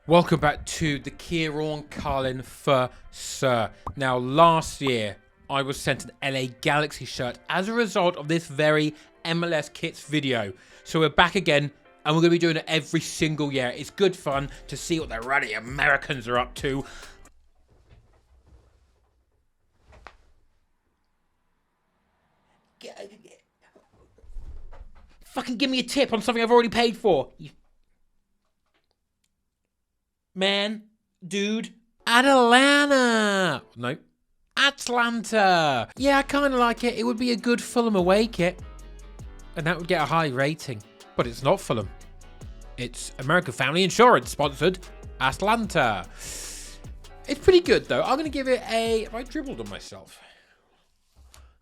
Welcome back to the Kieran Carlin for Sir. Now, last year, I was sent an LA Galaxy shirt as a result of this very MLS Kits video. So we're back again, and we're going to be doing it every single year. It's good fun to see what the ruddy Americans are up to. Fucking give me a tip on something I've already paid for. Man, dude, Atlanta. No, Atlanta. Yeah, I kind of like it. It would be a good Fulham away kit, and that would get a high rating. But it's not Fulham. It's American Family Insurance sponsored Atlanta. It's pretty good though. I'm gonna give it a. Have I dribbled on myself?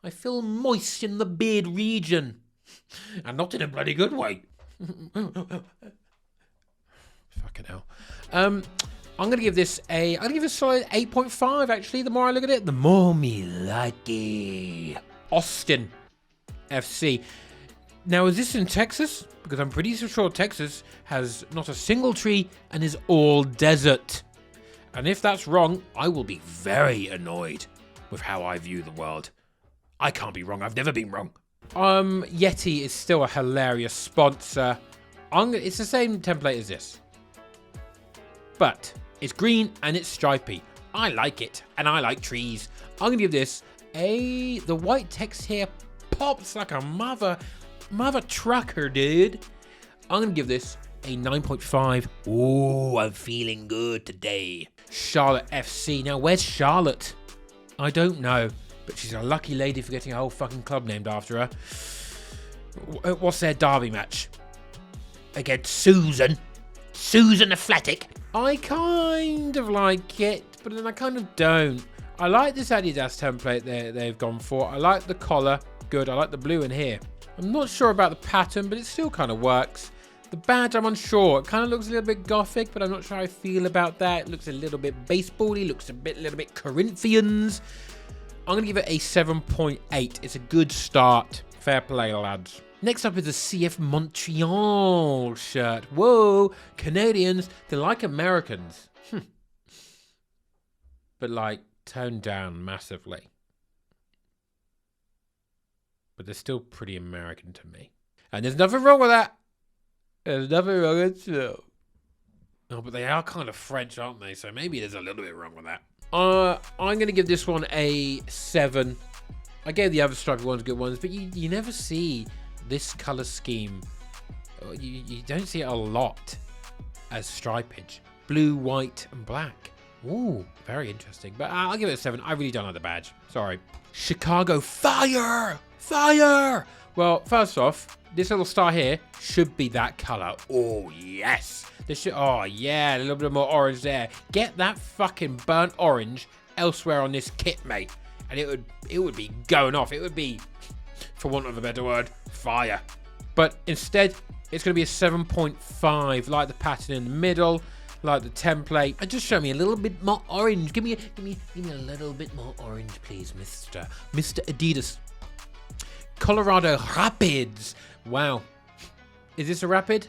I feel moist in the beard region, and not in a bloody good way. Fucking hell. I'm gonna give this a. I'm gonna give it a solid 8.5. Actually, the more I look at it, the more me like it. Austin FC. Now, is this in Texas? Because I'm pretty sure Texas has not a single tree and is all desert. And if that's wrong, I will be very annoyed with how I view the world. I can't be wrong. I've never been wrong. Yeti is still a hilarious sponsor. It's the same template as this, but it's green and it's stripy. I like it, and I like trees. I'm gonna give this a. The white text here pops like a mother trucker, dude. I'm gonna give this a 9.5. Ooh, I'm feeling good today. Charlotte FC. Now, where's Charlotte? I don't know, but she's a lucky lady for getting a whole fucking club named after her. What's their derby match? Against Susan Athletic. I kind of like it, but then I kind of don't. I like this Adidas template they've gone for. I like the collar. Good. I like the blue in here. I'm not sure about the pattern, but it still kind of works. The badge, I'm unsure. It kind of looks a little bit gothic, but I'm not sure how I feel about that. It looks a little bit baseball-y. Looks a little bit Corinthians. I'm going to give it a 7.8. It's a good start. Fair play, lads. Next up is a CF Montreal shirt. Whoa, Canadians, they're like Americans. But like toned down massively. But they're still pretty American to me. And there's nothing wrong with that. There's nothing wrong with it. Oh, but they are kind of French, aren't they? So maybe there's a little bit wrong with that. I'm going to give this one a 7. I gave the other stripy ones good ones, but you never see this color scheme. You don't see it a lot as stripage. Blue, white, and black. Ooh, very interesting. But I'll give it a 7. I really don't like the badge. Sorry. Chicago Fire! Fire! Well, first off, this little star here should be that color. Oh, yes. Oh, yeah, a little bit more orange there. Get that fucking burnt orange elsewhere on this kit, mate. And it would be going off. It would be, for want of a better word, fire. But instead, it's going to be a 7.5. Like the pattern in the middle, like the template. And just show me a little bit more orange. Give me a little bit more orange, please, Mr. Adidas. Colorado Rapids. Wow. Is this a rapid?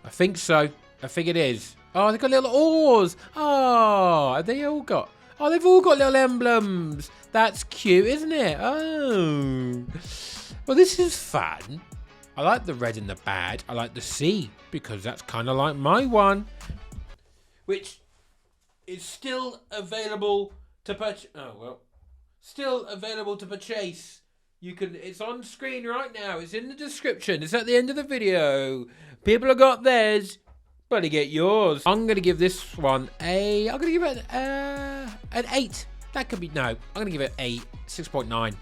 I think so. I think it is. Oh, they've got little oars. Oh, have they all got... Oh, they've all got little emblems. That's cute, isn't it? Oh. Well, this is fun. I like the red in the badge. I like the C, because that's kind of like my one. Which is still available to purchase. Oh, well. Still available to purchase. It's on screen right now. It's in the description. It's at the end of the video. People have got theirs. Better get yours. I'm going to give this one I'm going to give it an 8. That could be, no. I'm going to give it a 6.9.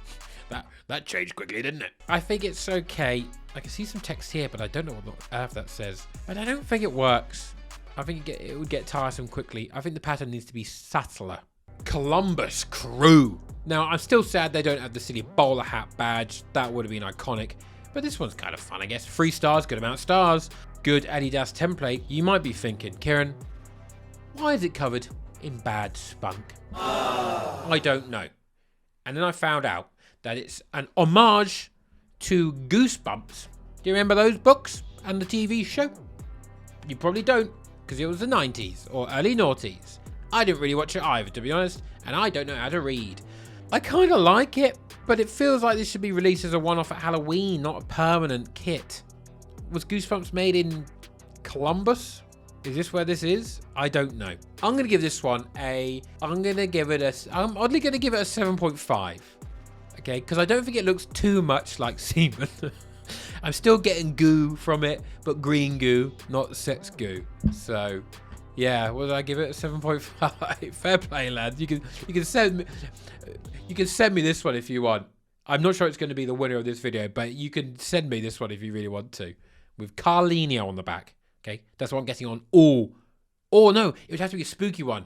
That changed quickly, didn't it? I think it's okay. I can see some text here, but I don't know what on earth that says. But I don't think it works. I think it would get tiresome quickly. I think the pattern needs to be subtler. Columbus Crew. Now, I'm still sad they don't have the silly bowler hat badge. That would have been iconic. But this one's kind of fun, I guess. 3 stars, good amount of stars. Good Adidas template. You might be thinking, Kieran, why is it covered in bad spunk? I don't know. And then I found out that it's an homage to Goosebumps. Do you remember those books and the TV show? You probably don't. because it was the 90s or early noughties. I didn't really watch it either, to be honest, and I don't know how to read. I kind of like it, but it feels like this should be released as a one-off at Halloween, not a permanent kit. Was Goosebumps made in Columbus? Is this where this is? I don't know. I'm going to give this one I'm oddly going to give it a 7.5. Okay, because I don't think it looks too much like semen. I'm still getting goo from it, but green goo, not sex goo. So, yeah, what did I give it? A 7.5. Fair play, lads. You can send me this one if you want. I'm not sure it's going to be the winner of this video, but you can send me this one if you really want to, with Carlinho on the back. Okay, that's what I'm getting on all. Oh no, it would have to be a spooky one.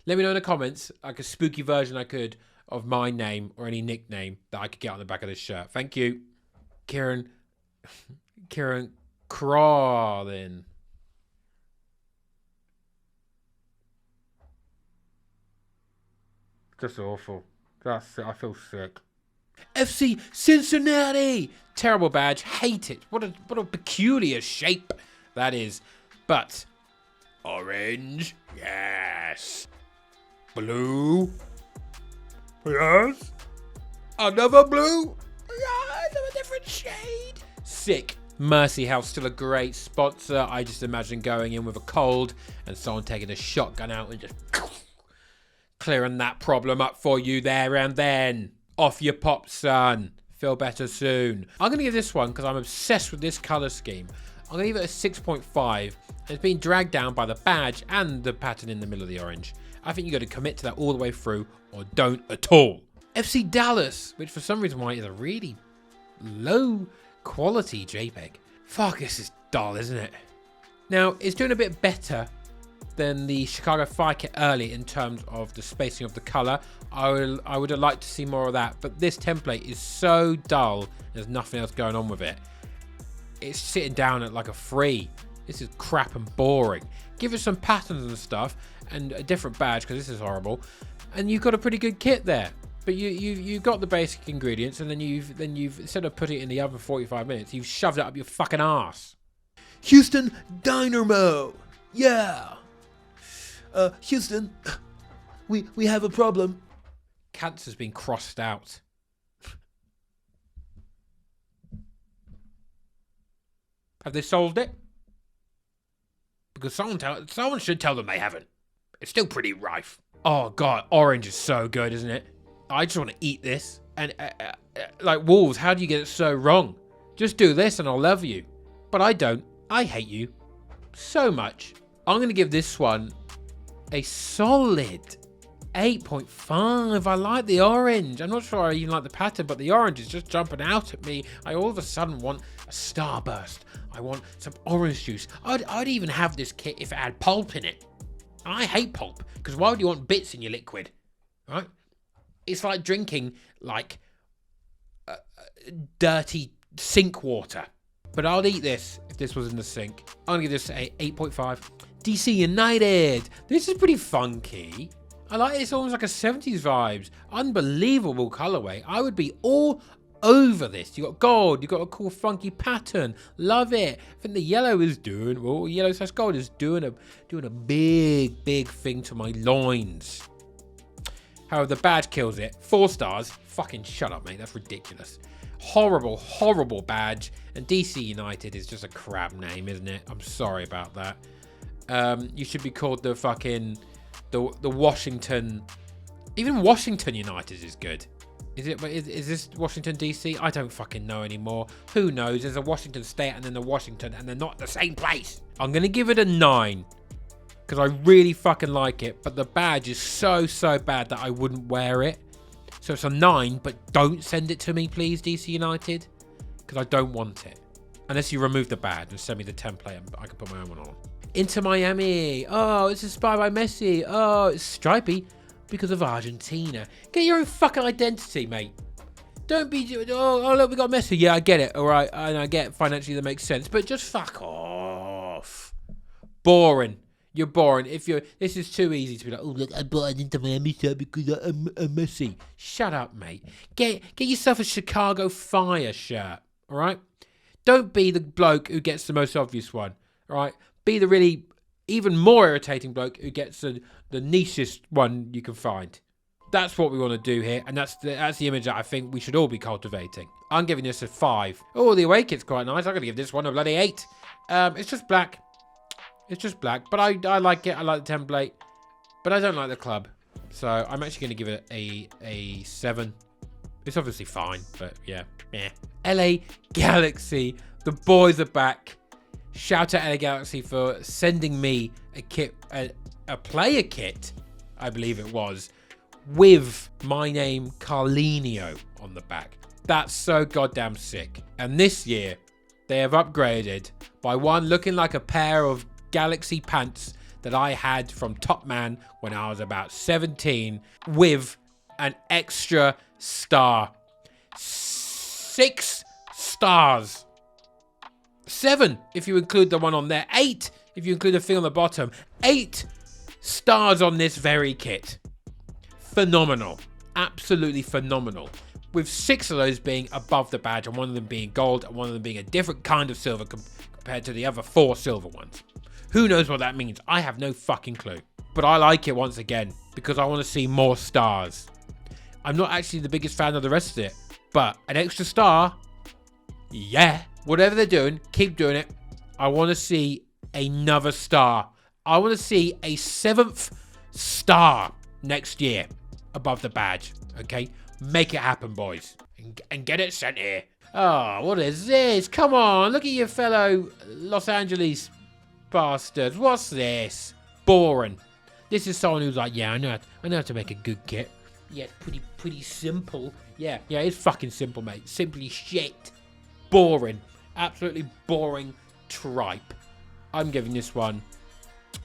Let me know in the comments, like a spooky version I could of my name or any nickname that I could get on the back of this shirt. Thank you, Kieran Crawlin. Just awful. I feel sick. FC Cincinnati, terrible badge. Hate it. What a peculiar shape that is. But orange, yes. Blue, yes. Another blue, yes. Of a different shade. Sick. Mercy House, still a great sponsor. I just imagine going in with a cold and someone taking a shotgun out and just clearing that problem up for you there and then. Off your pop, son. Feel better soon. I'm going to give this one, because I'm obsessed with this colour scheme, I'm going to give it a 6.5. It's been dragged down by the badge and the pattern in the middle of the orange. I think you've got to commit to that all the way through, or don't at all. FC Dallas, which for some reason why is a really low quality JPEG. Fuck, this is dull, isn't it? Now, it's doing a bit better than the Chicago Fire kit early in terms of the spacing of the colour. I would have liked to see more of that, but this template is so dull, there's nothing else going on with it. It's sitting down at like a 3. This is crap and boring. Give it some patterns and stuff, and a different badge, because this is horrible, and you've got a pretty good kit there. But you've got the basic ingredients, and then you've instead of putting it in the oven for 45 minutes, you've shoved it up your fucking ass. Houston Dynamo, yeah. Houston, we have a problem. Cancer's been crossed out. Have they solved it? Because someone should tell them they haven't. It's still pretty rife. Oh god, orange is so good, isn't it? I just want to eat this. And like Wolves, how do you get it so wrong? Just do this and I'll love you. But I don't. I hate you so much. I'm going to give this one a solid 8.5. I like the orange. I'm not sure I even like the pattern, but the orange is just jumping out at me. I all of a sudden want a starburst. I want some orange juice. I'd even have this kit if it had pulp in it. I hate pulp, because why would you want bits in your liquid? Right? It's like drinking like dirty sink water. But I'll eat this if this was in the sink. I'm going to give this a 8.5. DC United. This is pretty funky. I like it. It's almost like a 70s vibes. Unbelievable colorway. I would be all over this. You got gold. You got a cool funky pattern. Love it. I think the yellow is doing, well, yellow / gold is doing a big thing to my loins. However, the badge kills it. 4 stars. Fucking shut up, mate. That's ridiculous. Horrible badge. And DC United is just a crap name, isn't it? I'm sorry about that. You should be called the fucking the Washington. Even Washington United is good. Is this Washington DC? I don't fucking know anymore. Who knows? There's a Washington State and then the Washington, and they're not the same place. I'm gonna give it a 9 because I really fucking like it, but the badge is so bad that I wouldn't wear it. So it's a 9, but don't send it to me, please, DC United, because I don't want it. Unless you remove the badge and send me the template and I can put my own one on. Inter Miami. Oh, it's inspired by Messi. Oh, it's stripy because of Argentina. Get your own fucking identity, mate. Don't be, oh look, we got Messi. Yeah, I get it, all right. And I get financially that makes sense, but just fuck off. Boring. You're boring. This is too easy to be like, oh look, I bought an Inter Miami shirt because I'm Messi. Shut up, mate. Get yourself a Chicago Fire shirt, all right? Don't be the bloke who gets the most obvious one, all right? Be the really even more irritating bloke who gets the nichest one you can find. That's what we want to do here, and that's the image that I think we should all be cultivating. I'm giving this a 5. Oh, the away kit's quite nice. I'm going to give this one a bloody 8. It's just black. It's just black, but I like it. I like the template, but I don't like the club. So I'm actually going to give it a 7. It's obviously fine, but yeah. LA Galaxy, the boys are back. Shout out LA Galaxy for sending me a kit, a player kit, I believe it was, with my name Carlinho on the back. That's so goddamn sick. And this year, they have upgraded by one looking like a pair of Galaxy pants that I had from Top Man when I was about 17 with an extra star. 6 stars. 7 if you include the one on there. 8 if you include the thing on the bottom. 8 stars on this very kit. Phenomenal. Absolutely phenomenal. With 6 of those being above the badge and one of them being gold and one of them being a different kind of silver compared to the other 4 silver ones. Who knows what that means? I have no fucking clue. But I like it once again because I want to see more stars. I'm not actually the biggest fan of the rest of it, but an extra star, yeah. Whatever they're doing, keep doing it. I want to see another star. I want to see a 7th star next year above the badge, okay? Make it happen, boys. And get it sent here. Oh, what is this? Come on, look at your fellow Los Angeles bastards. What's this? Boring. This is someone who's like, yeah, I know how to make a good kit. Yeah, it's pretty simple. Yeah, it's fucking simple, mate. Simply shit. Boring. Absolutely boring tripe. I'm giving this one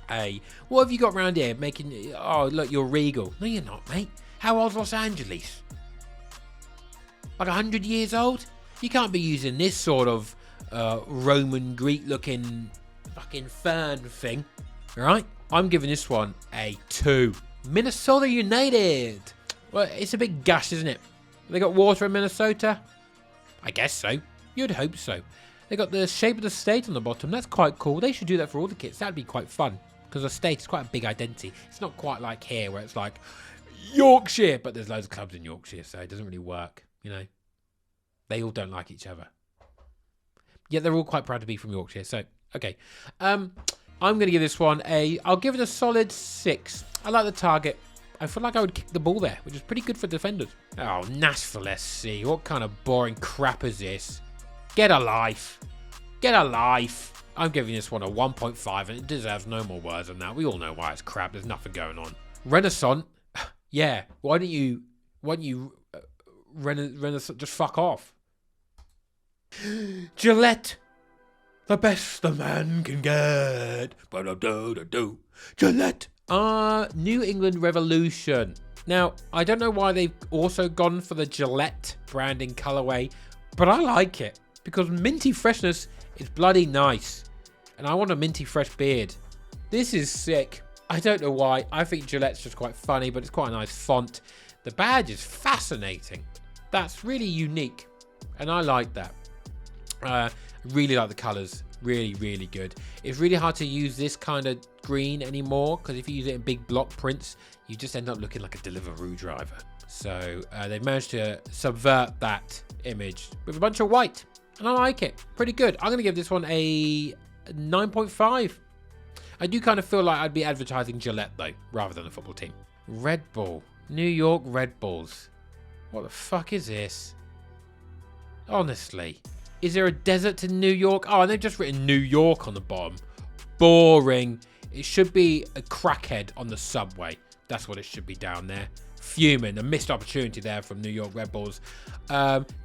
a... What have you got around here? Making... Oh, look, you're regal. No, you're not, mate. How old's Los Angeles? Like 100 years old? You can't be using this sort of Roman Greek-looking fucking fern thing. Alright? I'm giving this one a 2. Minnesota United. Well, it's a big gush, isn't it? They got water in Minnesota? I guess so. You'd hope so. They got the shape of the state on the bottom. That's quite cool. They should do that for all the kits. That'd be quite fun. Because the state is quite a big identity. It's not quite like here where it's like Yorkshire. But there's loads of clubs in Yorkshire, so it doesn't really work. You know? They all don't like each other. Yet they're all quite proud to be from Yorkshire. So, okay. I'm going to give this one I'll give it a solid 6. I like the target. I feel like I would kick the ball there, which is pretty good for defenders. Oh, Nashville SC. What kind of boring crap is this? Get a life. Get a life. I'm giving this one a 1.5, and it deserves no more words than that. We all know why it's crap. There's nothing going on. Renaissance. Yeah. Why don't you Renaissance just fuck off? Gillette. The best a man can get. Gillette. New England Revolution. Now, I don't know why they've also gone for the Gillette branding colorway, but I like it because minty freshness is bloody nice. And I want a minty fresh beard. This is sick. I don't know why. I think Gillette's just quite funny, but it's quite a nice font. The badge is fascinating. That's really unique. And I like that. Really like the colors. Really, really good. It's really hard to use this kind of green anymore because if you use it in big block prints, you just end up looking like a Deliveroo driver. So they've managed to subvert that image with a bunch of white. And I like it. Pretty good. I'm going to give this one a 9.5. I do kind of feel like I'd be advertising Gillette though, rather than a football team. Red Bull. New York Red Bulls. What the fuck is this? Honestly. Is there a desert in New York? Oh, and they've just written New York on the bottom. Boring. It should be a crackhead on the subway. That's what it should be down there. Fuming. A missed opportunity there from New York Red Bulls.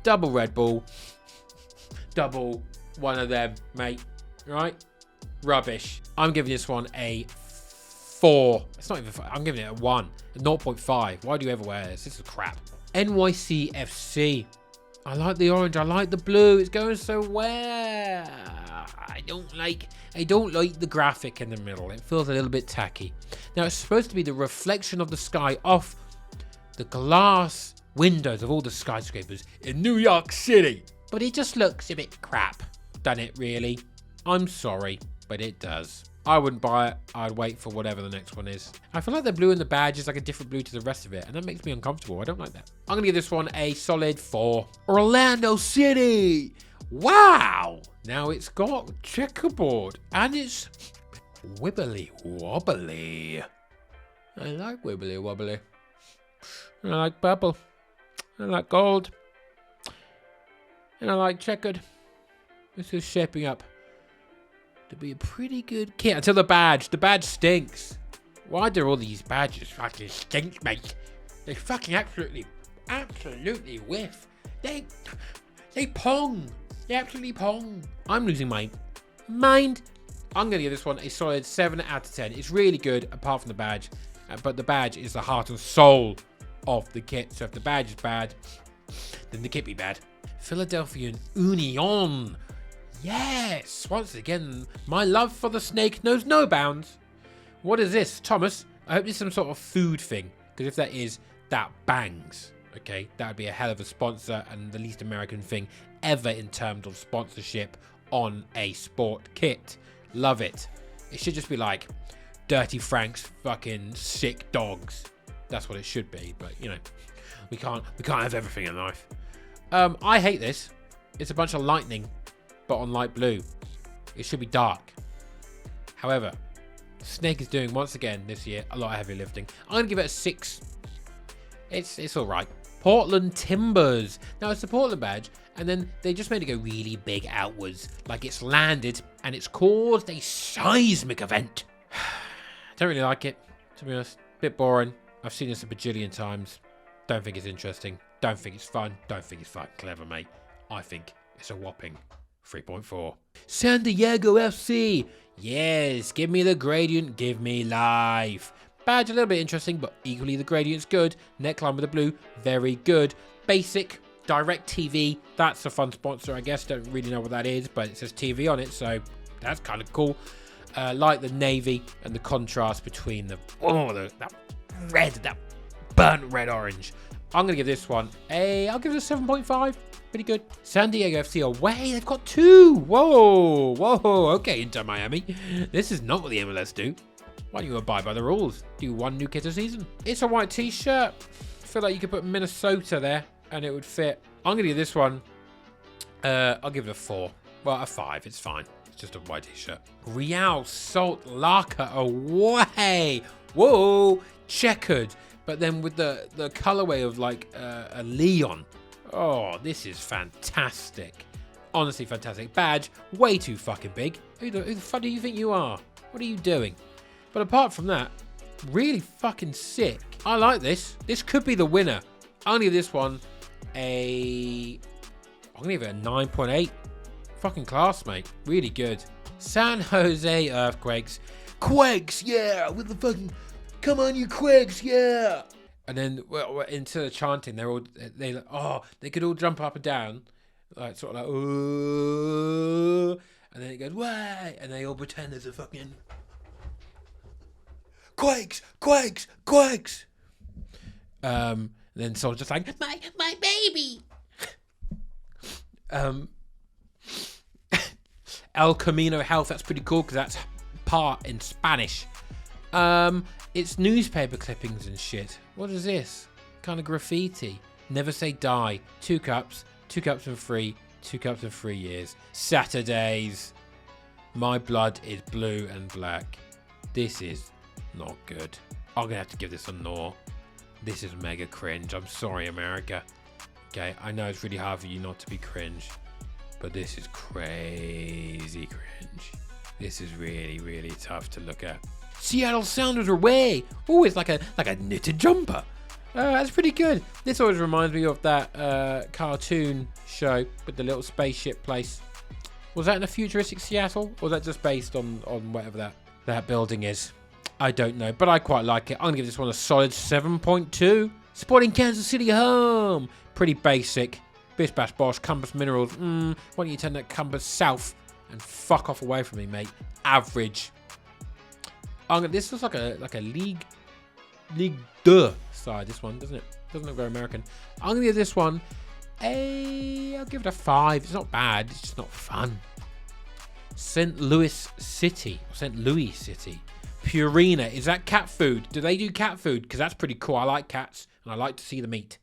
Double Red Bull. Double one of them, mate. Right? Rubbish. I'm giving this one a 4. It's not even 4. I'm giving it a 1. A 0.5. Why do you ever wear this? This is crap. NYCFC. I like the orange. I like the blue. It's going so well. I don't like the graphic in the middle. It feels a little bit tacky. Now it's supposed to be the reflection of the sky off the glass windows of all the skyscrapers in New York City. But it just looks a bit crap. Doesn't it really? I'm sorry, but it does. I wouldn't buy it. I'd wait for whatever the next one is. I feel like the blue in the badge is like a different blue to the rest of it, and that makes me uncomfortable. I don't like that. I'm going to give this one a solid 4. Orlando City. Wow. Now it's got checkerboard, and it's wibbly wobbly. I like wibbly wobbly. I like purple. I like gold. And I like checkered. This is shaping up to be a pretty good kit until the badge. The badge stinks. Why do all these badges fucking stink, mate? They fucking absolutely whiff. They pong. They absolutely pong. I'm losing my mind. I'm going to give this one a solid 7 out of 10. It's really good apart from the badge. But the badge is the heart and soul of the kit. So if the badge is bad, then the kit be bad. Philadelphia Union. Yes. Once again, my love for the snake knows no bounds. What is this, Thomas? I hope this is some sort of food thing. Because if that is, that bangs. Okay, that would be a hell of a sponsor and the least American thing ever in terms of sponsorship on a sport kit. Love it. It should just be like Dirty Frank's fucking sick dogs. That's what it should be. But you know, we can't have everything in life. I hate this. It's a bunch of lightning, but on light blue. It should be dark. However, Snake is doing once again this year a lot of heavy lifting. I'm gonna give it a 6. It's all right. Portland Timbers. Now it's the Portland badge, and then they just made it go really big outwards, like it's landed and it's caused a seismic event. Don't really like it, to be honest. Bit boring. I've seen this a bajillion times. Don't think it's interesting. Don't think it's fun. Don't think it's fucking clever, mate. I think it's a whopping 3.4. San Diego FC. Yes, give me the gradient, give me life. Badge a little bit interesting, but equally the gradient's good. Neckline with the blue, very good. Basic, direct TV. That's a fun sponsor, I guess. Don't really know what that is, but it says TV on it, so that's kind of cool. Like the navy and the contrast between that red, that burnt red orange. I'm going to give this one I'll give it a 7.5. Pretty good. San Diego FC away. They've got 2. Whoa. Okay, Inter Miami. This is not what the MLS do. Why don't you abide by the rules? Do 1 new kit a season. It's a white t-shirt. I feel like you could put Minnesota there and it would fit. I'm going to give this one, I'll give it a 4. Well, a 5. It's fine. It's just a white t-shirt. Real Salt Laka away. Whoa. Checkered. But then with the colorway of like a Leon. Oh, this is fantastic. Honestly fantastic. Badge, way too fucking big. Who the fuck do you think you are? What are you doing? But apart from that, really fucking sick. I like this. This could be the winner. I'm gonna give this one I'm gonna give it a 9.8. Fucking class, mate. Really good. San Jose Earthquakes. Quakes, yeah, with the fucking, come on you Quakes, yeah. And then instead of chanting, they could all jump up and down, like sort of like, oh, and then it goes, why? And they all pretend there's a fucking Quakes. And then someone's just like, my baby. El Camino Health, that's pretty cool because that's part in Spanish. It's newspaper clippings and shit. What is this? Kind of graffiti. Never say die. 2 cups. 2 cups and free. 2 cups and 3 years. Saturdays. My blood is blue and black. This is not good. I'm going to have to give this a no. This is mega cringe. I'm sorry, America. Okay, I know it's really hard for you not to be cringe. But this is crazy cringe. This is really, really tough to look at. Seattle Sounders away. Oh, it's like a knitted jumper. That's pretty good. This always reminds me of that cartoon show with the little spaceship place. Was that in a futuristic Seattle? Or was that just based on whatever that building is? I don't know, but I quite like it. I'm going to give this one a solid 7.2. Sporting Kansas City home. Pretty basic. Bish bash bosh. Compass Minerals. Why don't you turn that compass south and fuck off away from me, mate? Average. This looks like a League 2 side, this one, doesn't it? Doesn't look very American. I'm going to give this one I'll give it a 5. It's not bad. It's just not fun. St. Louis City. St. Louis City. Purina. Is that cat food? Do they do cat food? Because that's pretty cool. I like cats, and I like to see them eat.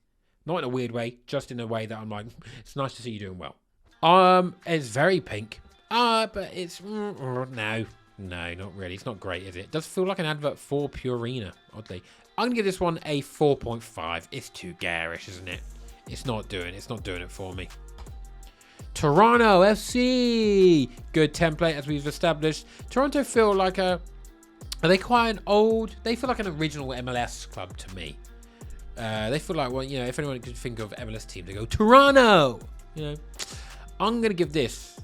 Not in a weird way, just in a way that I'm like, it's nice to see you doing well. It's very pink. But it's no, not really. It's not great, is it? It does feel like an advert for Purina, oddly. I'm gonna give this one a 4.5. It's too garish, isn't it? It's not doing it for me. Toronto FC. Good template, as we've established. Toronto feel like are they quite an old? They feel like an original MLS club to me. They feel like, well, you know, if anyone could think of MLS team, they go Toronto. You know, I'm gonna give this.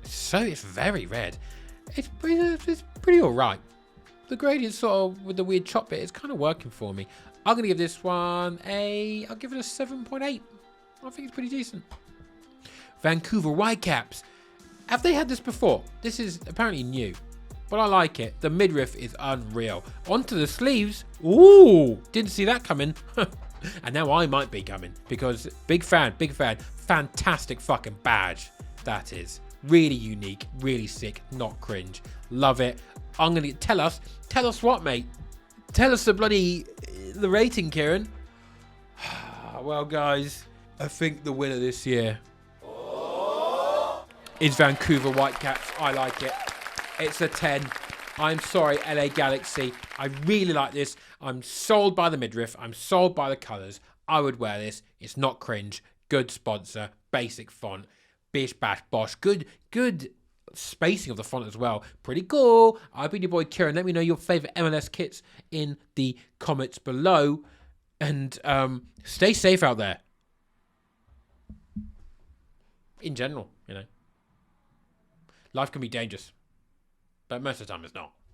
So it's very red. It's pretty all right. The gradient sort of with the weird chop bit is kind of working for me. I'm gonna give this one I'll give it a 7.8. I think it's pretty decent. Vancouver Whitecaps. Have they had this before? This is apparently new, but I like it. The midriff is unreal. Onto the sleeves. Ooh, didn't see that coming. And now I might be coming because big fan. Fantastic fucking badge. That is really unique, really sick, not cringe. Love it. I'm gonna tell us what, mate. Tell us the rating, Kieran. Well, guys, I think the winner this year is Vancouver Whitecaps. I like it. It's a 10. I'm sorry, LA Galaxy. I really like this. I'm sold by the midriff. I'm sold by the colours. I would wear this. It's not cringe. Good sponsor. Basic font. Bish bash bosh. Good spacing of the font as well. Pretty cool. I've been your boy Kieran. Let me know your favourite MLS kits in the comments below. And stay safe out there. In general, you know. Life can be dangerous. But most of the time it's not.